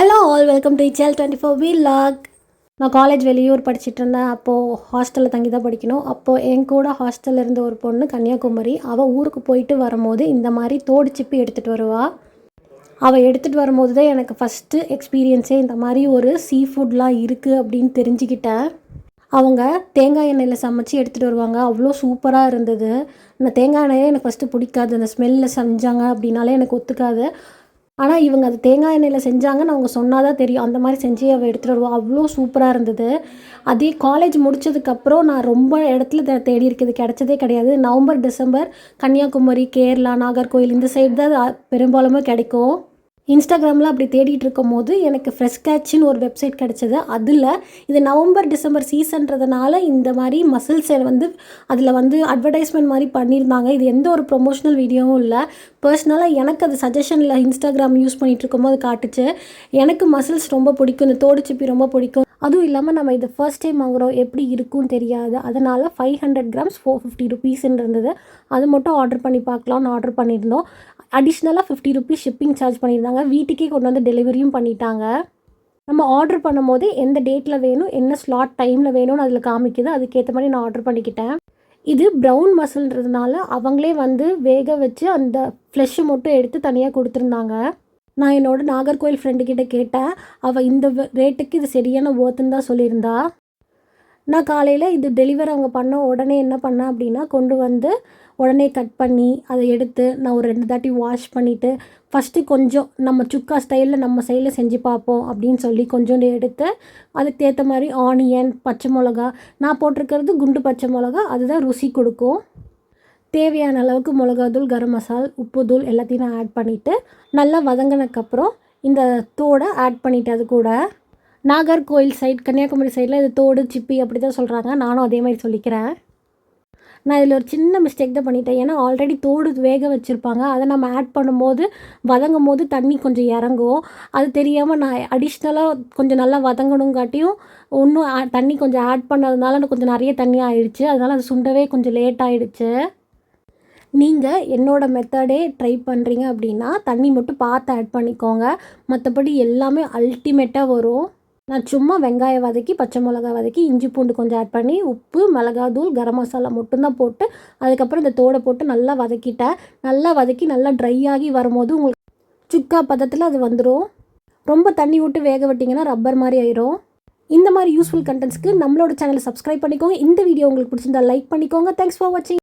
Hello all welcome to HL 24 vlog. நான் college வெளியூர் படிச்சுட்டு இருந்தேன். அப்போது ஹாஸ்டலில் தங்கி தான் படிக்கணும். அப்போது என் கூட ஹாஸ்டலில் இருந்த ஒரு பொண்ணு கன்னியாகுமரி. அவள் ஊருக்கு போயிட்டு வரும்போது இந்த மாதிரி தோடு சிப்பி எடுத்துகிட்டு வருவாள். அவள் எடுத்துகிட்டு வரும்போது தான் எனக்கு ஃபஸ்ட்டு எக்ஸ்பீரியன்ஸே இந்த மாதிரி ஒரு சீ ஃபுட்லாம் இருக்குது அப்படின்னு தெரிஞ்சுக்கிட்டேன். அவங்க தேங்காய் எண்ணெயில் சமைச்சு எடுத்துகிட்டு வருவாங்க. அவ்வளோ சூப்பராக இருந்தது. அந்த தேங்காய் எண்ணெயே எனக்கு ஃபஸ்ட்டு பிடிக்காது. அந்த ஸ்மெல்லில் செஞ்சாங்க அப்படின்னாலே எனக்கு ஒத்துக்காது. ஆனால் இவங்க அது தேங்காய் எண்ணெயில் செஞ்சாங்கன்னு அவங்க சொன்னால் தான் தெரியும். அந்த மாதிரி செஞ்சு அவள் எடுத்துகிட்டு வருவாள். அவ்வளோ சூப்பராக இருந்தது. அதே காலேஜ் முடித்ததுக்கப்புறம் நான் ரொம்ப இடத்துல தேடி இருக்குது, கிடச்சதே கிடையாது. நவம்பர் டிசம்பர் கன்னியாகுமரி, கேரளா, நாகர்கோவில் இந்த சைடு தான் பெரும்பாலுமே கிடைக்கும். இன்ஸ்டாகிராமில் அப்படி தேடிட்டு இருக்கும் போது எனக்கு ஃப்ரெஷ் கேட்ச்னு ஒரு வெப்சைட் கிடச்சிது. அதில் இது நவம்பர் டிசம்பர் சீசன்றதுனால இந்த மாதிரி மசில்ஸை அதில் அட்வர்டைஸ்மெண்ட் மாதிரி பண்ணியிருந்தாங்க. இது எந்த ஒரு ப்ரொமோஷனல் வீடியோவும் இல்லை. பர்சனலாக எனக்கு அது சஜஷனில் இன்ஸ்டாகிராம் யூஸ் பண்ணிகிட்டு இருக்கும்போது காட்டுச்சு. எனக்கு மசில்ஸ் ரொம்ப பிடிக்கும், இந்த தோடு சிப்பி ரொம்ப பிடிக்கும். அதுவும் இல்லாமல் நம்ம இதை ஃபர்ஸ்ட் டைம் வாங்குகிறோம், எப்படி இருக்குன்னு தெரியாது. அதனால் 500 grams 450 rupeesன்னு இருந்தது. அது மட்டும் ஆர்டர் பண்ணி பார்க்கலான்னு ஆர்டர் பண்ணியிருந்தோம். அடிஷ்னலாக 50 rupees ஷிப்பிங் சார்ஜ் பண்ணியிருந்தாங்க. வீட்டுக்கே கொண்டு வந்து டெலிவரியும் பண்ணிட்டாங்க. நம்ம ஆர்டர் பண்ணும் போது எந்த டேட்டில் வேணும், என்ன ஸ்லாட் டைமில் வேணும்னு அதில் காமிக்குது. அதுக்கேற்ற மாதிரி நான் ஆர்டர் பண்ணிக்கிட்டேன். இது ப்ரௌன் மசில்ன்றதுனால அவங்களே வேக வச்சு அந்த ஃப்ளெஷ்ஷை மட்டும் எடுத்து தனியாக கொடுத்துருந்தாங்க. நான் என்னோடய நாகர்கோவில் ஃப்ரெண்டுக்கிட்ட கேட்டேன். அவள் இந்த ரேட்டுக்கு இது சரியான ஒர்த்துன்னு தான் சொல்லியிருந்தா. நான் காலையில் இது டெலிவரி அவங்க பண்ண உடனே என்ன பண்ணேன் அப்படின்னா, கொண்டு வந்து உடனே கட் பண்ணி அதை எடுத்து நான் ஒரு 2 தாட்டி வாஷ் பண்ணிவிட்டு ஃபஸ்ட்டு கொஞ்சம் நம்ம சுக்கா ஸ்டைலில் நம்ம சைடில் செஞ்சு பார்ப்போம் அப்படின்னு சொல்லி கொஞ்சோண்டு எடுத்து அதுக்கு ஏற்ற மாதிரி ஆனியன், பச்சை மிளகா, நான் போட்டிருக்கிறது குண்டு பச்சை மிளகா, அதுதான் ருசி கொடுக்கும். தேவையான அளவுக்கு மிளகாத்தூள், கரம் மசால், உப்பு தூள் எல்லாத்தையும் நான் ஆட் பண்ணிவிட்டு நல்லா வதங்கினதுக்கப்புறம் இந்த தோடை ஆட் பண்ணிவிட்டு அது கூட நாகர்கோவில் சைட், கன்னியாகுமரி சைடில் இது தோடு சிப்பி அப்படி தான் சொல்கிறாங்க. நானும் அதே மாதிரி சொல்லிக்கிறேன். நான் இதில் ஒரு சின்ன மிஸ்டேக் தான் பண்ணிட்டேன். ஏன்னா ஆல்ரெடி தோடு வேக வச்சுருப்பாங்க. அதை நம்ம ஆட் பண்ணும்போது வதங்கும் போது தண்ணி கொஞ்சம் இறங்கும். அது தெரியாமல் நான் அடிஷ்னலாக கொஞ்சம் நல்லா வதங்கணுங்காட்டியும் இன்னும் தண்ணி கொஞ்சம் ஆட் பண்ணதுனால கொஞ்சம் நிறைய தண்ணி ஆயிடுச்சு. அதனால் அது சுண்டவே கொஞ்சம் லேட் ஆகிடுச்சு. நீங்கள் என்னோடய மெத்தடே ட்ரை பண்ணுறீங்க அப்படின்னா தண்ணி மட்டும் பார்த்து ஆட் பண்ணிக்கோங்க. மற்றபடி எல்லாமே அல்டிமேட்டாக வரும். நான் சும்மா வெங்காயம் வதக்கி, பச்சை மிளகா வதக்கி, இஞ்சி பூண்டு கொஞ்சம் ஆட் பண்ணி, உப்பு, மிளகாத்தூள், கரம் மசாலா மட்டும்தான் போட்டு அதுக்கப்புறம் இந்த தோடை போட்டு நல்லா வதக்கிட்டேன். நல்லா வதக்கி நல்லா ட்ரை ஆகி வரும்போது உங்களுக்கு சுக்கா பதத்தில் அது வந்துடும். ரொம்ப தண்ணி விட்டு வேக விட்டிங்கன்னா ரப்பர் மாதிரி ஆயிரும். இந்த மாதிரி யூஸ்ஃபுல் கண்டென்ட்ஸ்க்கு நம்மளோட சேனலை சப்ஸ்கிரைப் பண்ணிக்கோங்க. இந்த வீடியோ உங்களுக்கு பிடிச்சிருந்தா லைக் பண்ணிக்கோங்க. தேங்க்ஸ் ஃபார் வாட்சிங்.